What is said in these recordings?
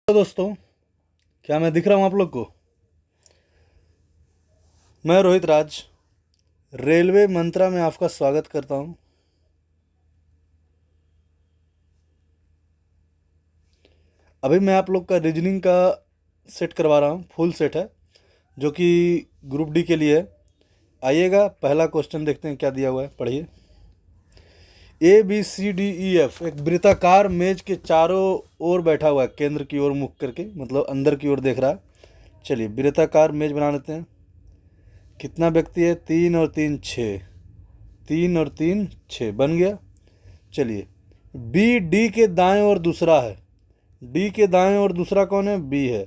तो दोस्तों, क्या मैं दिख रहा हूँ आप लोग को? मैं रोहित राज रेलवे मंत्रा में आपका स्वागत करता हूँ। अभी मैं आप लोग का रीजनिंग का सेट करवा रहा हूँ, फुल सेट है जो कि ग्रुप डी के लिए है। आइएगा, पहला क्वेश्चन देखते हैं क्या दिया हुआ है, पढ़िए। ABCDEF एक वृत्ताकार मेज के चारों ओर बैठा हुआ है, केंद्र की ओर मुख करके, मतलब अंदर की ओर देख रहा है। चलिए वृत्ताकार मेज बना लेते हैं। कितना व्यक्ति है? 3 और 3 6, 3 और 3 6 बन गया। चलिए बी डी के दाएं और दूसरा है। डी के दाएं और दूसरा कौन है? बी है।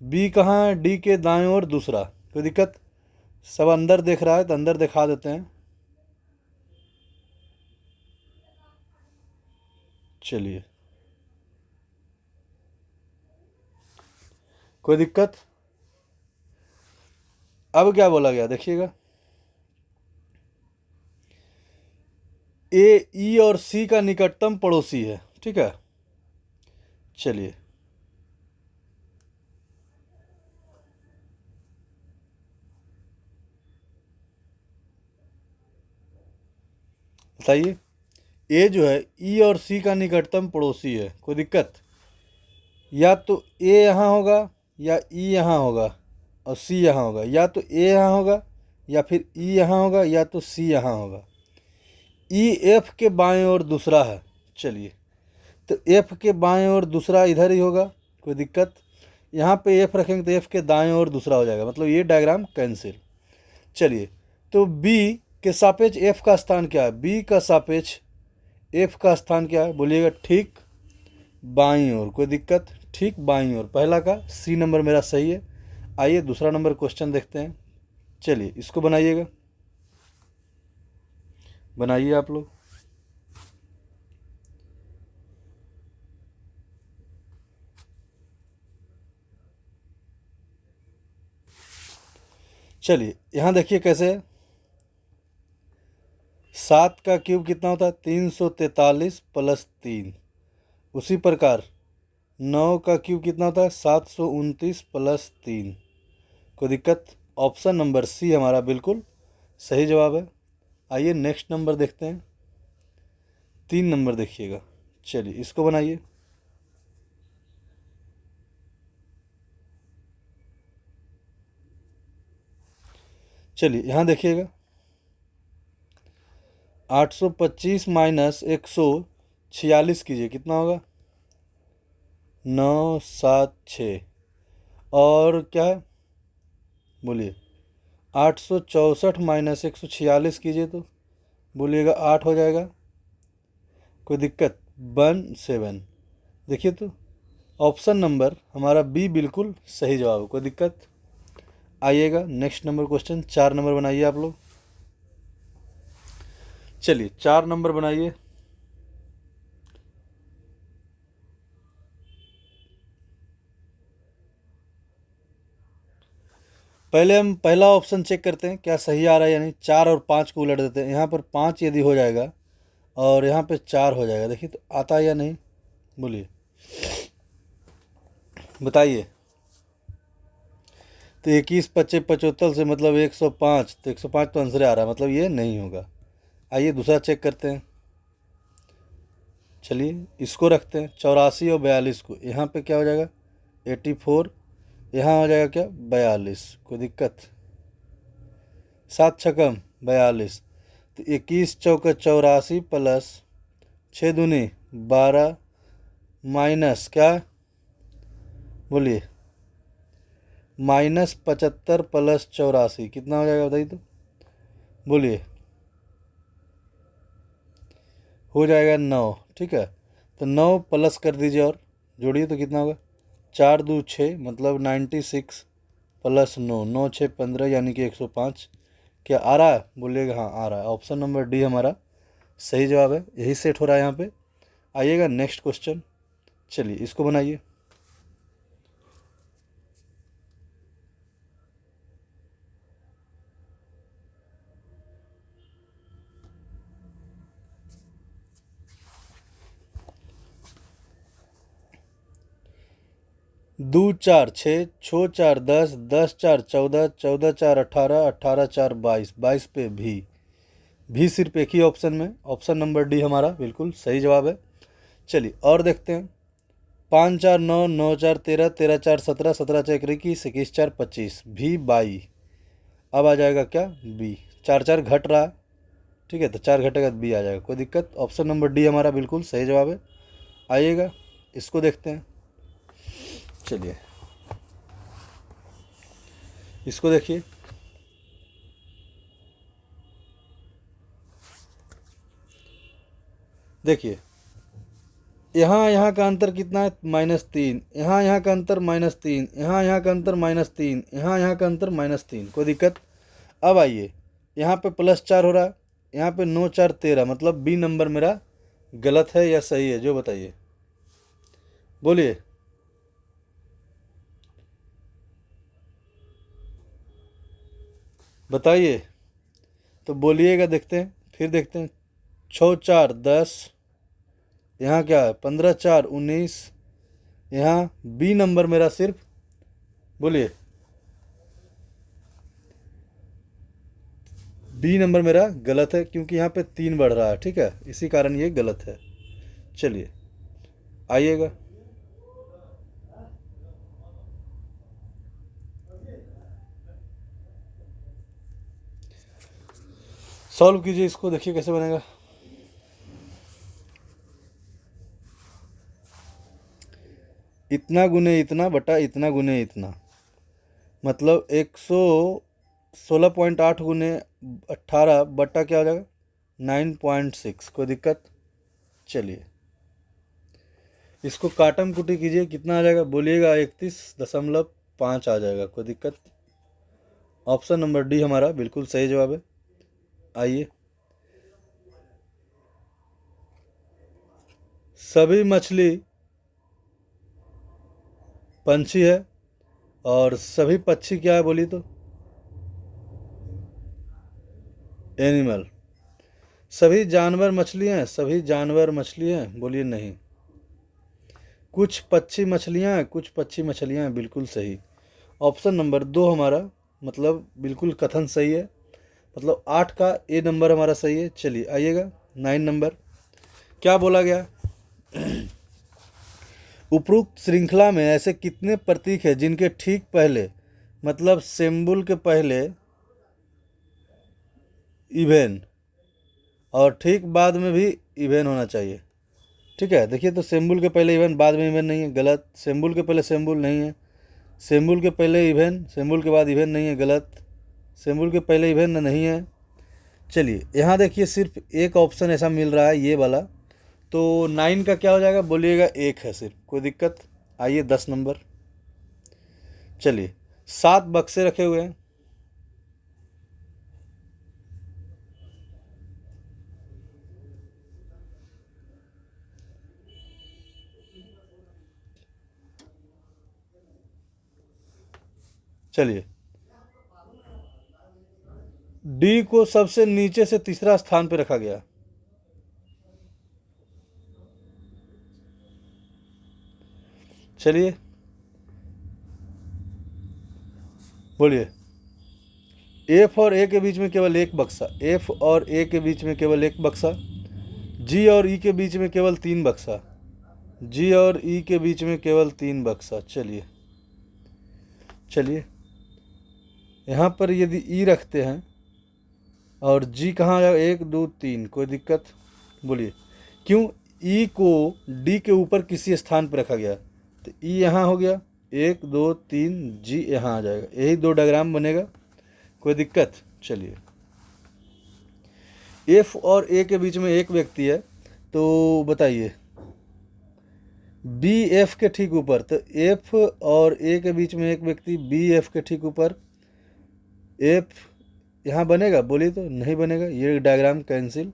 बी कहाँ है? डी के दाएं और दूसरा। कोई दिक्कत? सब अंदर देख रहा है तो अंदर दिखा देते हैं। चलिए, कोई दिक्कत? अब क्या बोला गया देखिएगा। ए ई और सी का निकटतम पड़ोसी है, ठीक है। चलिए बताइए, ए जो है ई और सी का निकटतम पड़ोसी है। कोई दिक्कत? या तो ए यहाँ होगा या ई यहाँ होगा और सी यहाँ होगा, या तो ए यहाँ होगा या फिर ई यहाँ होगा या तो सी यहाँ होगा। ई एफ के बाएं ओर दूसरा है। चलिए, तो एफ के बाएं ओर दूसरा इधर ही होगा। कोई दिक्कत? यहाँ पे एफ रखेंगे तो एफ के दाएं ओर दूसरा हो जाएगा, मतलब ये डायग्राम कैंसिल। चलिए, तो बी के सापेक्ष एफ का स्थान क्या है? बी का सापेक्ष एफ का स्थान क्या है बोलिएगा? ठीक बाईं ओर। कोई दिक्कत? ठीक बाईं ओर। पहला का सी नंबर मेरा सही है। आइए दूसरा नंबर क्वेश्चन देखते हैं। चलिए इसको बनाइएगा, बनाइए आप लोग। चलिए यहाँ देखिए कैसे है। 7 का क्यूब कितना होता है? 343 प्लस 3। उसी प्रकार 9 का क्यूब कितना होता है? 729 प्लस 3। कोई दिक्कत? ऑप्शन नंबर सी हमारा बिल्कुल सही जवाब है। आइए नेक्स्ट नंबर देखते हैं। 3 नंबर देखिएगा। चलिए इसको बनाइए। चलिए यहाँ देखिएगा, 825 माइनस 146 कीजिए, कितना होगा? 976। और क्या है बोलिए? 864 माइनस 146 कीजिए तो बोलिएगा 8 हो जाएगा। कोई दिक्कत? 17। देखिए तो ऑप्शन नंबर हमारा बी बिल्कुल सही जवाब है। कोई दिक्कत? आइएगा नेक्स्ट नंबर क्वेश्चन। 4 नंबर बनाइए आप लोग। चलिए 4 नंबर बनाइए। पहले हम पहला ऑप्शन चेक करते हैं क्या सही आ रहा है या नहीं। 4 और 5 को उलट देते हैं। यहाँ पर 5 यदि हो जाएगा और यहाँ पे 4 हो जाएगा, देखिए तो आता है या नहीं बोलिए, बताइए। तो 21 25 75 से मतलब 105, तो 105 तो आंसर आ रहा है, मतलब ये नहीं होगा। आइए दूसरा चेक करते हैं। चलिए इसको रखते हैं 84 और 42 को। यहाँ पे क्या हो जाएगा? 84। यहाँ हो जाएगा क्या? 42। कोई दिक्कत? 7 छकम 42। तो 21 चौका 84 प्लस 6 दूनी 12 माइनस क्या बोलिए? -75 प्लस 84 कितना हो जाएगा बताइए तो बोलिए? हो जाएगा 9। ठीक है, तो 9 प्लस कर दीजिए और जोड़िए तो कितना होगा? 4 2 6 मतलब 96 प्लस 9, 9 6 15 यानी कि 105। क्या आ रहा है बोलिएगा? हाँ आ रहा है। ऑप्शन नंबर डी हमारा सही जवाब है। यही सेट हो रहा है यहाँ पे। आइएगा नेक्स्ट क्वेश्चन। चलिए इसको बनाइए। 2 4 6, 6 4 10, 10 4 14, 14 4 18, 18 4 22, 22 पे भी सिर्फ एक ही ऑप्शन में, ऑप्शन नंबर डी हमारा बिल्कुल सही जवाब है। चलिए और देखते हैं। 5 4 9, 9 4 13, 13 4 17, 17 4 21, 21 4 25, भी 22। अब आ जाएगा क्या? बी। 4 4 घट रहा है, ठीक है, तो 4 घटेगा तो बी आ जाएगा, कोई दिक्कत। ऑप्शन नंबर डी हमारा बिल्कुल सही जवाब है। आइएगा इसको देखते हैं। चलिए इसको देखिए। देखिए यहाँ का अंतर कितना है? -3। यहाँ का अंतर -3, यहाँ का अंतर -3, यहाँ का अंतर -3, कोई दिक्कत। अब आइए यहाँ पे +4 हो रहा है, यहाँ पे 9 4 13, मतलब बी नंबर मेरा गलत है या सही है, जो बताइए, बोलिए। बताइए तो बोलिएगा, देखते हैं, फिर देखते हैं। 6 4 10, यहाँ क्या है? 15 4 19, यहाँ बी नंबर मेरा सिर्फ, बोलिए, बी नंबर मेरा गलत है क्योंकि यहाँ पे 3 बढ़ रहा है, ठीक है, इसी कारण ये गलत है। चलिए आइएगा। सॉल्व कीजिए इसको, देखिए कैसे बनेगा। इतना गुने इतना बटा इतना गुने इतना, मतलब 116.8 गुने 18 बटा क्या हो जाएगा? 9.6, कोई दिक्कत। चलिए इसको काटम कुटी कीजिए, कितना आ जाएगा बोलिएगा? 31.5 आ जाएगा, कोई दिक्कत। ऑप्शन नंबर डी हमारा बिल्कुल सही जवाब है। आइए, सभी मछली पंछी है और सभी पक्षी क्या है बोलिए तो? एनिमल। सभी जानवर मछली हैं, सभी जानवर मछली हैं, बोलिए नहीं। कुछ पक्षी मछलियाँ हैं, कुछ पक्षी मछलियाँ हैं, बिल्कुल सही। ऑप्शन नंबर 2 हमारा मतलब बिल्कुल कथन सही है, मतलब 8 का ए नंबर हमारा सही है। चलिए आइएगा 9 नंबर। क्या बोला गया? उपरोक्त श्रृंखला में ऐसे कितने प्रतीक हैं जिनके ठीक पहले, मतलब सिंबल के पहले इवेन और ठीक बाद में भी इवेन होना चाहिए, ठीक है। देखिए तो सिंबल के पहले इवेन बाद में इवेन नहीं है, गलत। सिंबल के पहले सिंबल नहीं है, सिंबल के पहले इवेन, सिंबल के बाद इवेन नहीं है, गलत। सिंबल के पहले इवेन नहीं है। चलिए यहाँ देखिए सिर्फ एक ऑप्शन ऐसा मिल रहा है, ये वाला, तो 9 का क्या हो जाएगा बोलिएगा? 1 है सिर्फ, कोई दिक्कत। आइए 10 नंबर। चलिए 7 बक्से रखे हुए हैं, चलिए डी को सबसे नीचे से तीसरा स्थान पे रखा गया। चलिए बोलिए। एफ और ए के बीच में केवल एक बक्सा, एफ और ए के बीच में केवल एक बक्सा, जी और ई के बीच में केवल 3 बक्सा, जी और ई के बीच में केवल 3 बक्सा। चलिए चलिए यहाँ पर यदि ई रखते हैं और जी कहाँ आएगा? 1 2 3, कोई दिक्कत। बोलिए क्यों ई को डी के ऊपर किसी स्थान पर रखा गया? तो ई यहाँ हो गया, 1 2 3, जी यहाँ आ जाएगा, यही 2 डायग्राम बनेगा, कोई दिक्कत। चलिए एफ और ए के बीच में एक व्यक्ति है, तो बताइए बी एफ के ठीक ऊपर, तो एफ और ए के बीच में एक व्यक्ति, बी एफ के ठीक ऊपर, एफ यहाँ बनेगा बोलिए तो? नहीं बनेगा, ये डायग्राम कैंसिल।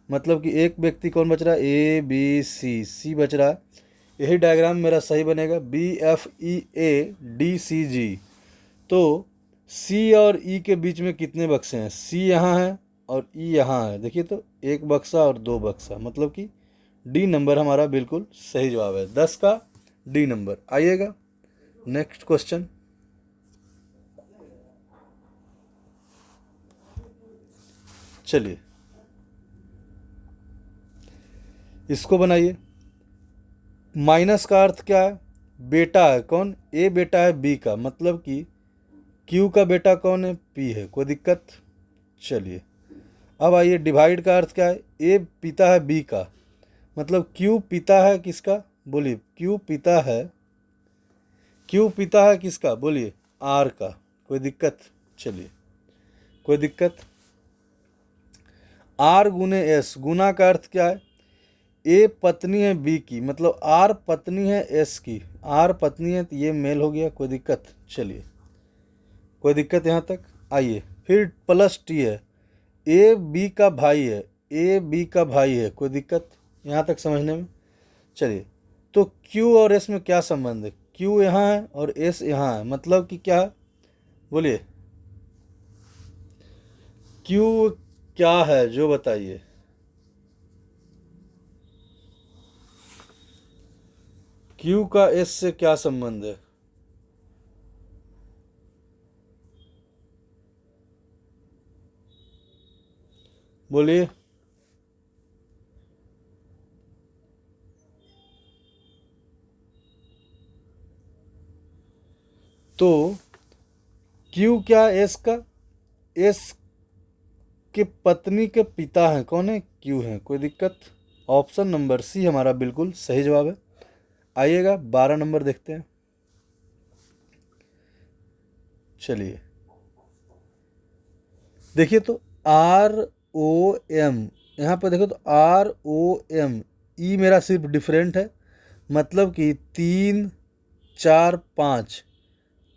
मतलब कि एक व्यक्ति कौन बच रहा है? ए बी सी, सी बच रहा है, यही डायग्राम मेरा सही बनेगा, B F E A D C G. तो सी और ई के बीच में कितने बक्से हैं? सी यहाँ है और ई यहाँ है, देखिए तो 1 बक्सा और 2 बक्सा, मतलब कि डी नंबर हमारा बिल्कुल सही जवाब है, 10 का डी नंबर। आइएगा नेक्स्ट क्वेश्चन, चलिए इसको बनाइए। माइनस का अर्थ क्या है? बेटा है। कौन? ए बेटा है बी का, मतलब कि क्यू का बेटा कौन है? पी है। कोई दिक्कत? चलिए अब आइए, डिवाइड का अर्थ क्या है? ए पिता है बी का, मतलब क्यू पिता है किसका? बोलिए, क्यू पिता है किसका? बोलिए, आर का। कोई दिक्कत? चलिए, कोई दिक्कत? आर गुने एस, गुना का अर्थ क्या है? ए पत्नी है बी की, मतलब आर पत्नी है एस की। आर पत्नी है तो ये मेल हो गया। कोई दिक्कत? चलिए, कोई दिक्कत यहाँ तक? आइए फिर प्लस टी है, ए बी का भाई है, ए बी का भाई है। कोई दिक्कत यहाँ तक समझने में? चलिए, तो क्यू और एस में क्या संबंध है? क्यू यहाँ है और एस यहाँ है, मतलब कि क्या है? बोलिए, क्यू क्या है जो बताइए। क्यू का एस से क्या संबंध है? बोलिए। तो क्यू क्या? एस का, एस के पत्नी के पिता हैं। कौन है? क्यू है। कोई दिक्कत? ऑप्शन नंबर सी हमारा बिल्कुल सही जवाब है। आइएगा 12 नंबर देखते हैं। चलिए देखिए, तो आर ओ एम, यहाँ पर देखो तो आर ओ एम, ई मेरा सिर्फ डिफरेंट है, मतलब कि 3 4 5,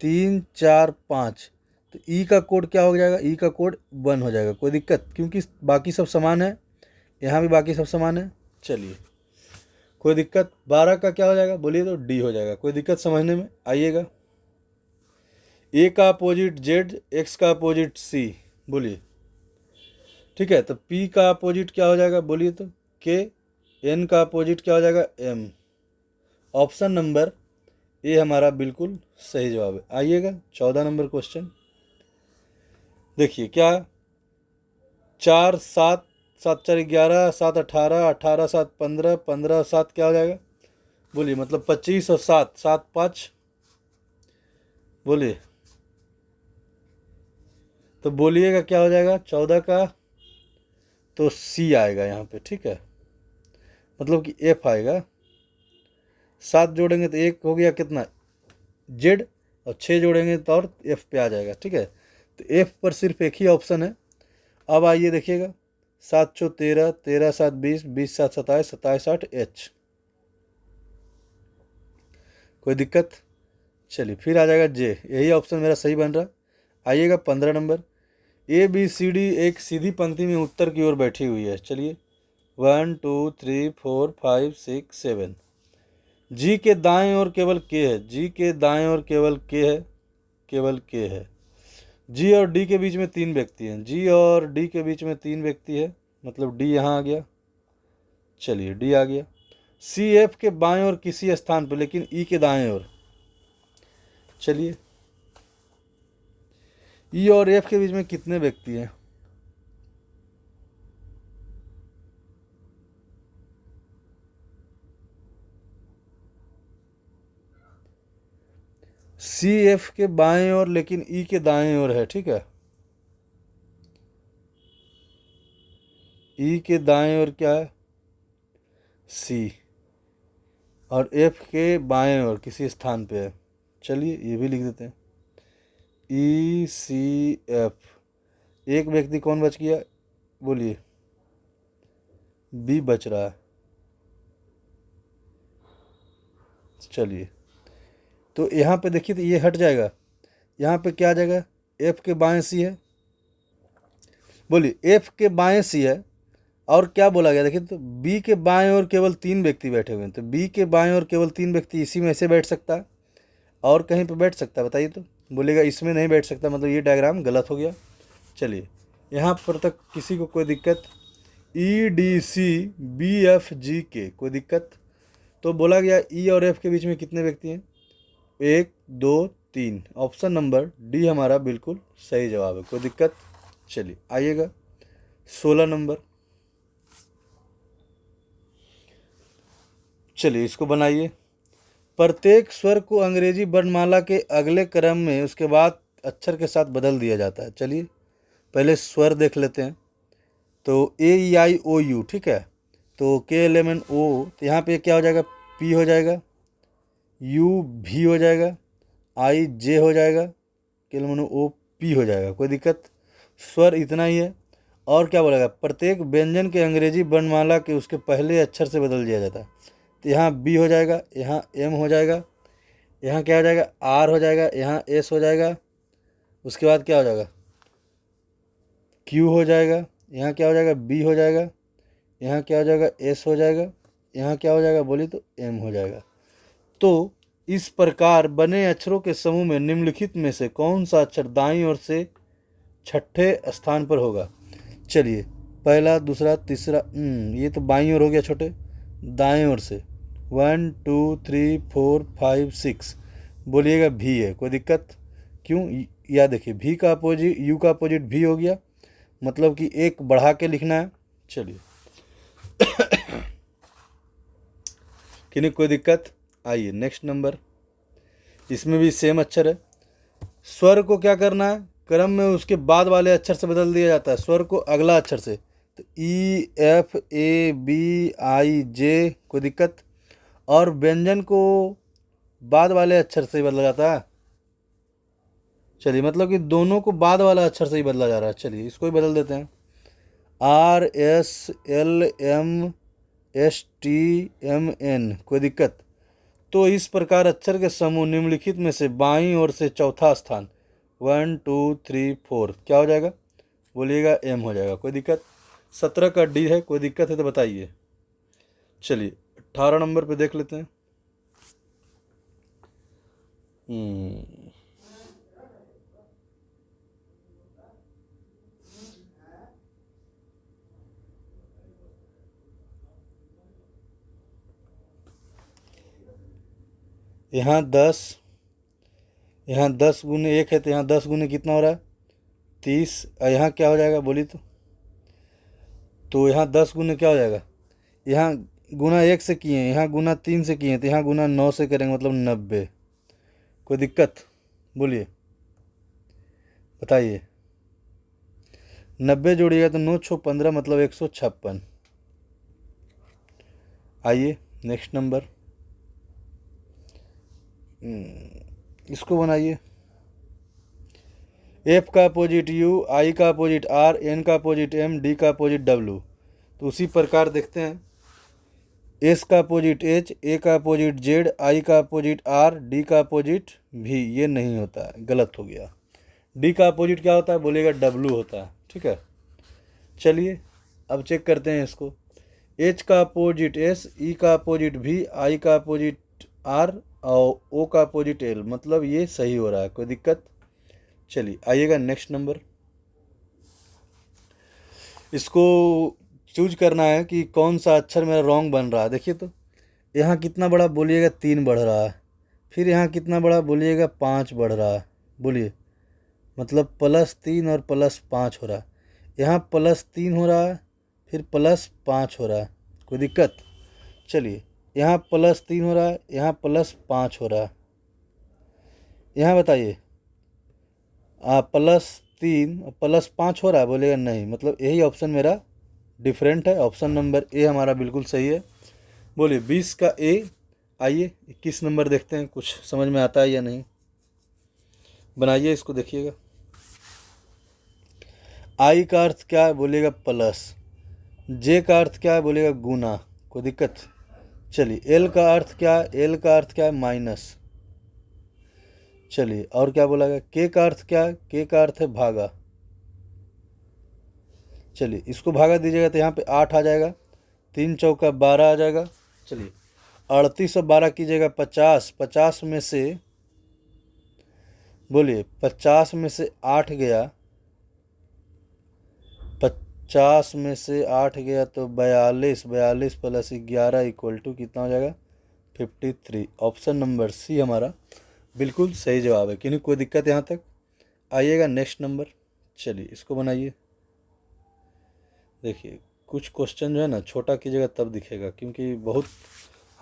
3 4 5, तो ई का कोड क्या हो जाएगा? ई का कोड 1 हो जाएगा। कोई दिक्कत? क्योंकि बाकी सब समान है, यहाँ भी बाकी सब समान है। चलिए, कोई दिक्कत? 12 का क्या हो जाएगा? बोलिए, तो डी हो जाएगा। कोई दिक्कत समझने में? आइएगा, ए का अपोजिट जेड, एक्स का अपोजिट सी। बोलिए, ठीक है, तो पी का अपोजिट क्या हो जाएगा? बोलिए तो के। एन का अपोजिट क्या हो जाएगा? एम। ऑप्शन नंबर ए हमारा बिल्कुल सही जवाब है। आइएगा 14 नंबर क्वेश्चन देखिए, क्या? 4 7, 7 4 11, 7 18, 18 7 15, 15 7 क्या हो जाएगा? बोलिए, मतलब 25 और 7, 7 5। बोलिए, तो बोलिएगा क्या हो जाएगा 14 का? तो सी आएगा यहाँ पे, ठीक है, मतलब कि एफ आएगा। 7 जोड़ेंगे तो 1 हो गया कितना? जेड, और 6 जोड़ेंगे तो और एफ पे आ जाएगा, ठीक है। तो एफ पर सिर्फ एक ही ऑप्शन है। अब आइए देखिएगा, 7 चौ 13, 13 7 20, 20 7 27, 27 8 एच। कोई दिक्कत? चलिए, फिर आ जाएगा जे, यही ऑप्शन मेरा सही बन रहा। आइएगा 15 number, A B C D एक सीधी पंक्ति में उत्तर की ओर बैठी हुई है। चलिए, 1 2 3 4 5 6 7। जी के दाएं ओर केवल के है, जी के दाएं ओर केवल के है, केवल के है। जी और डी के बीच में 3 व्यक्ति हैं, जी और डी के बीच में 3 व्यक्ति है, मतलब डी यहाँ आ गया। चलिए, डी आ गया। सी एफ के बाएं ओर किसी स्थान पर, लेकिन ई के दाएं ओर। चलिए, ई और एफ के बीच में कितने व्यक्ति हैं? सी एफ के बाएं ओर लेकिन ई के दाएं ओर है, ठीक है। ई के दाएं ओर क्या है? सी, और एफ के बाएं ओर किसी स्थान पे है। चलिए, ये भी लिख देते हैं, ई सी एफ। एक व्यक्ति कौन बच गया? बोलिए, बी बच रहा है। चलिए, तो यहाँ पे देखिए, तो ये हट जाएगा, यहाँ पे क्या आ जाएगा? एफ के बाएं सी है। बोलिए, एफ के बाएं सी है, और क्या बोला गया? देखिए, तो बी के बाएं ओर केवल 3 व्यक्ति बैठे हुए हैं, तो बी के बाएं ओर केवल 3 व्यक्ति इसी में ऐसे बैठ सकता है, और कहीं पे बैठ सकता है? बताइए तो। बोलेगा इसमें नहीं बैठ सकता, मतलब ये डायग्राम गलत हो गया। चलिए, यहाँ पर तक किसी को कोई दिक्कत? E D C B F G K, कोई दिक्कत? तो बोला गया ई और एफ के बीच में कितने व्यक्ति हैं? 1 2 3, ऑप्शन नंबर डी हमारा बिल्कुल सही जवाब है। कोई दिक्कत? चलिए आइएगा 16 नंबर। चलिए इसको बनाइए। प्रत्येक स्वर को अंग्रेजी वर्णमाला के अगले क्रम में उसके बाद अक्षर के साथ बदल दिया जाता है। चलिए पहले स्वर देख लेते हैं। तो ए ई आई ओ यू, ठीक है। तो के एल एम एन ओ, तो यहाँ पे क्या हो जाएगा? पी हो जाएगा, यू भी हो जाएगा, आई जे हो जाएगा, K L M N O P हो जाएगा। कोई दिक्कत? स्वर इतना ही है। और क्या बोलेगा? प्रत्येक व्यंजन के अंग्रेजी वर्णमाला के उसके पहले अक्षर से बदल दिया जाता है। तो यहाँ बी हो जाएगा, यहाँ एम हो जाएगा, यहाँ क्या हो जाएगा? आर हो जाएगा, यहाँ एस हो जाएगा, उसके बाद क्या हो जाएगा? क्यू हो जाएगा, यहाँ क्या हो जाएगा? बी हो जाएगा, यहाँ क्या हो जाएगा? एस हो जाएगा, यहाँ क्या हो जाएगा? बोली तो एम हो जाएगा। तो इस प्रकार बने अक्षरों के समूह में निम्नलिखित में से कौन सा अक्षर दाईं ओर से छठे स्थान पर होगा? चलिए पहला, दूसरा, तीसरा, ये तो बाईं ओर हो गया छोटे। दाएं ओर से 1 2 3 4 5 6, बोलिएगा भी है। कोई दिक्कत? क्यों? या देखिए भी का अपोजिट, यू का अपोजिट भी हो गया, मतलब कि एक बढ़ा के लिखना है। चलिए कि नहीं कोई दिक्कत? आइए नेक्स्ट नंबर। इसमें भी सेम अक्षर है। स्वर को क्या करना है? क्रम में उसके बाद वाले अक्षर से बदल दिया जाता है, स्वर को अगला अक्षर से। तो E F A B I जे, कोई दिक्कत? और व्यंजन को बाद वाले अक्षर से ही बदला जाता है। चलिए मतलब कि दोनों को बाद वाला अक्षर से ही बदला जा रहा है। चलिए इसको ही बदल देते हैं। R S L M S T M N, कोई दिक्कत? तो इस प्रकार अक्षर के समूह निम्नलिखित में से बाईं ओर से चौथा स्थान 1 2 3 4 क्या हो जाएगा? बोलिएगा एम हो जाएगा। कोई दिक्कत? 17 का डी है। कोई दिक्कत है तो बताइए। चलिए 18 नंबर पे देख लेते हैं। यहाँ 10, यहाँ 10 गुने 1 है, तो यहाँ 10 गुने कितना हो रहा है? 30। यहाँ क्या हो जाएगा? बोली तो यहाँ 10 गुने क्या हो जाएगा? यहाँ गुना 1 से किए, यहाँ गुना 3 से किए, तो यहाँ गुना 9 से करेंगे, मतलब 90। कोई दिक्कत? बोलिए बताइए। 90 जोड़िएगा तो 9 6 15, मतलब 156। आइए नेक्स्ट नंबर। इसको बनाइए। एफ का अपोजिट यू, आई का अपोजिट आर, एन का अपोजिट एम, डी का अपोजिट डब्ल्यू। तो उसी प्रकार देखते हैं। एस का अपोजिट एच, ए का अपोजिट जेड, आई का अपोजिट आर, डी का अपोजिट भी। ये नहीं होता है, गलत हो गया। डी का अपोजिट क्या होता है? बोलिएगा डब्ल्यू होता है। ठीक है, चलिए अब चेक करते हैं इसको। एच का अपोजिट एस, ई का अपोजिट भी, आई का अपोजिट आर और ओ का अपोजिट एल, मतलब ये सही हो रहा है। कोई दिक्कत? चलिए आइएगा नेक्स्ट नंबर। इसको चूज करना है कि कौन सा अक्षर मेरा रॉन्ग बन रहा है। देखिए तो यहाँ कितना बड़ा? बोलिएगा 3 बढ़ रहा है। फिर यहाँ कितना बड़ा? बोलिएगा 5 बढ़ रहा है। बोलिए, मतलब +3 और +5 हो रहा है। यहाँ +3 हो रहा है, फिर +5 हो रहा है। कोई दिक्कत? चलिए यहाँ +3 हो रहा है, यहाँ +5 हो रहा है। यहाँ बताइए, +3 +5 हो रहा है। बोलेगा नहीं, मतलब यही ऑप्शन मेरा डिफरेंट है। ऑप्शन नंबर ए हमारा बिल्कुल सही है। बोलिए 20 का ए। आइए 21 नंबर देखते हैं, कुछ समझ में आता है या नहीं। बनाइए इसको, देखिएगा। आई का अर्थ क्या है? बोलिएगा प्लस। जे का अर्थ क्या है? बोलिएगा गुना। कोई दिक्कत? चलिए एल का अर्थ क्या है? एल का अर्थ क्या है? माइनस। चलिए और क्या बोला गया? के का अर्थ क्या है? के का अर्थ है भागा। चलिए इसको भागा दीजिएगा तो यहाँ पे 8 आ जाएगा। 3 चौका 12 आ जाएगा। चलिए 38 और 12 कीजिएगा 50। 50 में से, बोलिए 50 में से 8 गया, 50 में से 8 गया तो 42। 42 + 11 = कितना हो जाएगा? 53। ऑप्शन नंबर सी हमारा बिल्कुल सही जवाब है। क्योंकि कोई दिक्कत यहाँ तक? आइएगा नेक्स्ट नंबर। चलिए इसको बनाइए। देखिए कुछ क्वेश्चन जो है ना छोटा कीजिएगा तब दिखेगा, क्योंकि बहुत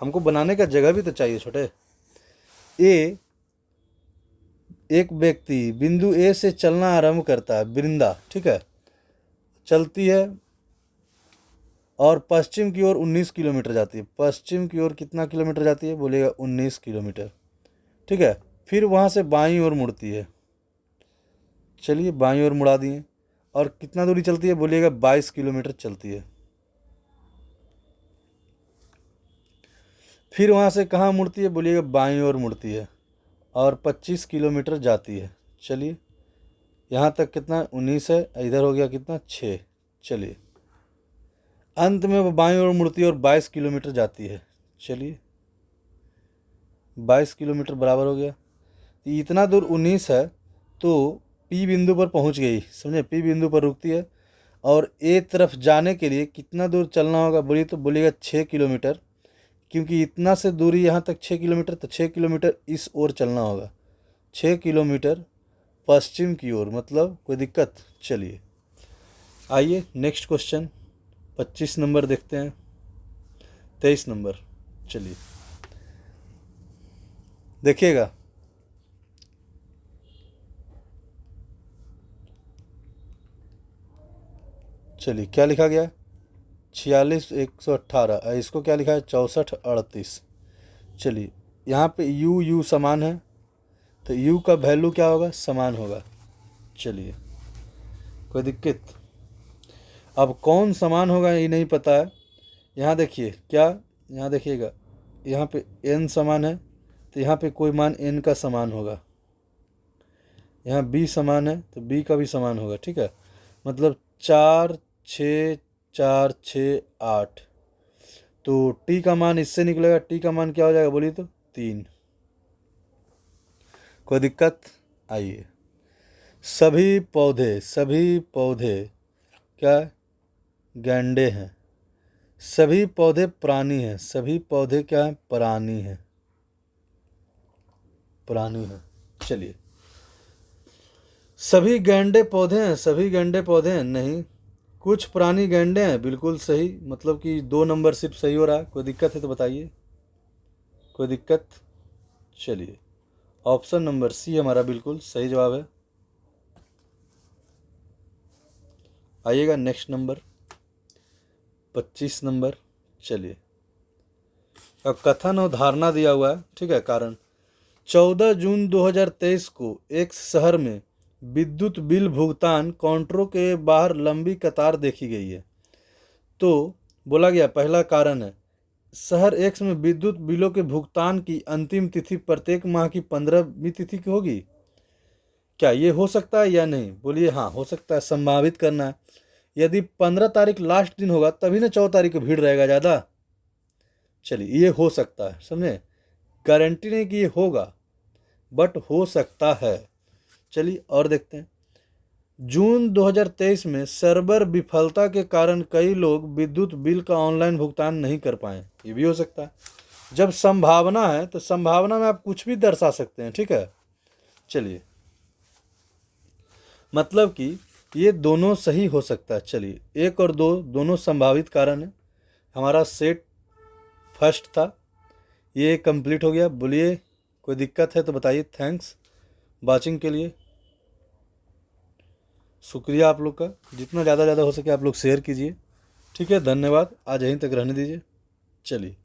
हमको बनाने का जगह भी तो चाहिए छोटे। ए एक व्यक्ति बिंदु ए से चलना आरंभ करता है, वृंदा, ठीक है, चलती है और पश्चिम की ओर 19 किलोमीटर जाती है। पश्चिम की ओर कितना किलोमीटर जाती है? बोलिएगा 19 किलोमीटर, ठीक है। फिर वहाँ से बाईं ओर मुड़ती है। चलिए बाईं ओर मुड़ा दिए। और कितना दूरी चलती है? बोलिएगा 22 किलोमीटर चलती है। फिर वहाँ से कहाँ मुड़ती है? बोलिएगा बाईं ओर मुड़ती है और 25 किलोमीटर जाती है। चलिए यहाँ तक कितना? 19 है, इधर हो गया कितना? 6। चलिए अंत में वो बाईं ओर मुड़ती है और 22 किलोमीटर जाती है। चलिए 22 किलोमीटर बराबर हो गया। इतना दूर 19 है तो पी बिंदु पर पहुंच गई, समझे? पी बिंदु पर रुकती है और ए तरफ जाने के लिए कितना दूर चलना होगा? बोलिए तो बोलिएगा 6 किलोमीटर, क्योंकि इतना से दूरी यहाँ तक 6 किलोमीटर, तो 6 किलोमीटर इस ओर चलना होगा। 6 किलोमीटर पश्चिम की ओर, मतलब कोई दिक्कत? चलिए आइए नेक्स्ट क्वेश्चन 25 नंबर देखते हैं। 23 नंबर। चलिए देखिएगा, चलिए क्या लिखा गया? 46 118। इसको क्या लिखा है? 64 38। चलिए यहाँ पे यू यू समान है, तो यू का वैल्यू क्या होगा? समान होगा। चलिए कोई दिक्कत? अब कौन समान होगा ये नहीं पता है। यहाँ देखिए क्या, यहाँ देखिएगा, यहाँ पे n समान है तो यहाँ पे कोई मान n का समान होगा। यहाँ b समान है तो b का भी समान होगा, ठीक है। मतलब 4 6 4 6 8, तो t का मान इससे निकलेगा। t का मान क्या हो जाएगा? बोलिए तो 3। कोई दिक्कत? आइए, सभी पौधे क्या गैंडे हैं, सभी पौधे प्राणी हैं। सभी पौधे क्या हैं? प्राणी हैं, प्राणी हैं। चलिए सभी गैंडे पौधे हैं, सभी गैंडे पौधे हैं नहीं, कुछ प्राणी गैंडे हैं। बिल्कुल सही, मतलब कि 2 नंबर सिर्फ सही हो रहा है। कोई दिक्कत है तो बताइए, कोई दिक्कत? चलिए ऑप्शन नंबर सी हमारा बिल्कुल सही जवाब है। आइएगा नेक्स्ट नंबर 25 नंबर। चलिए अब कथन और धारणा दिया हुआ है, ठीक है। कारण 14 जून 2023 को एक शहर में विद्युत बिल भुगतान काउंटरों के बाहर लंबी कतार देखी गई है। तो बोला गया पहला कारण है, शहर एक्स में विद्युत बिलों के भुगतान की अंतिम तिथि प्रत्येक माह की 15वीं तिथि की होगी। क्या ये हो सकता है या नहीं? बोलिए हाँ हो सकता है, संभावित करना है। यदि 15 तारीख लास्ट दिन होगा तभी ना 14 तारीख को भीड़ रहेगा ज़्यादा। चलिए ये हो सकता है, समझे? गारंटी नहीं कि ये होगा, बट हो सकता है। चलिए और देखते हैं। जून 2023 में सर्वर विफलता के कारण कई लोग विद्युत बिल का ऑनलाइन भुगतान नहीं कर पाए। ये भी हो सकता है। जब संभावना है तो संभावना में आप कुछ भी दर्शा सकते हैं, ठीक है। चलिए मतलब कि ये दोनों सही हो सकता है। चलिए 1 और 2 दोनों संभावित कारण है। हमारा सेट फर्स्ट था, ये कंप्लीट हो गया। बोलिए कोई दिक्कत है तो बताइए। थैंक्स वाचिंग के लिए, शुक्रिया आप लोग का। जितना ज़्यादा हो सके आप लोग शेयर कीजिए, ठीक है। धन्यवाद। आज यहीं तक रहने दीजिए। चलिए।